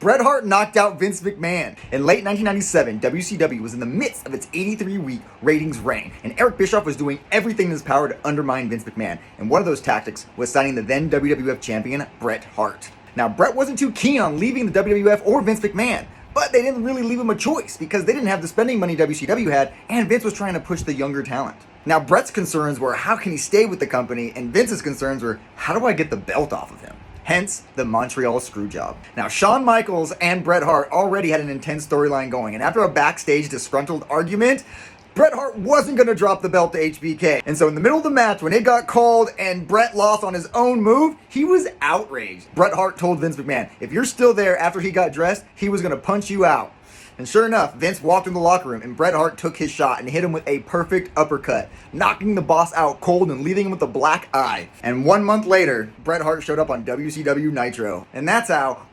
Bret Hart knocked out Vince McMahon. In late 1997, WCW was in the midst of its 83-week ratings reign, and Eric Bischoff was doing everything in his power to undermine Vince McMahon, and one of those tactics was signing the then WWF champion, Bret Hart. Now, Bret wasn't too keen on leaving the WWF or Vince McMahon, but they didn't really leave him a choice because they didn't have the spending money WCW had, and Vince was trying to push the younger talent. Now, Bret's concerns were how can he stay with the company, and Vince's concerns were how do I get the belt off of him? Hence, the Montreal Screwjob. Now, Shawn Michaels and Bret Hart already had an intense storyline going, and after a backstage disgruntled argument, Bret Hart wasn't going to drop the belt to HBK. And so in the middle of the match, when it got called and Bret lost on his own move, he was outraged. Bret Hart told Vince McMahon, if you're still there after he got dressed, he was going to punch you out. And sure enough, Vince walked in the locker room and Bret Hart took his shot and hit him with a perfect uppercut, knocking the boss out cold and leaving him with a black eye. And 1 month later, Bret Hart showed up on WCW Nitro. And that's how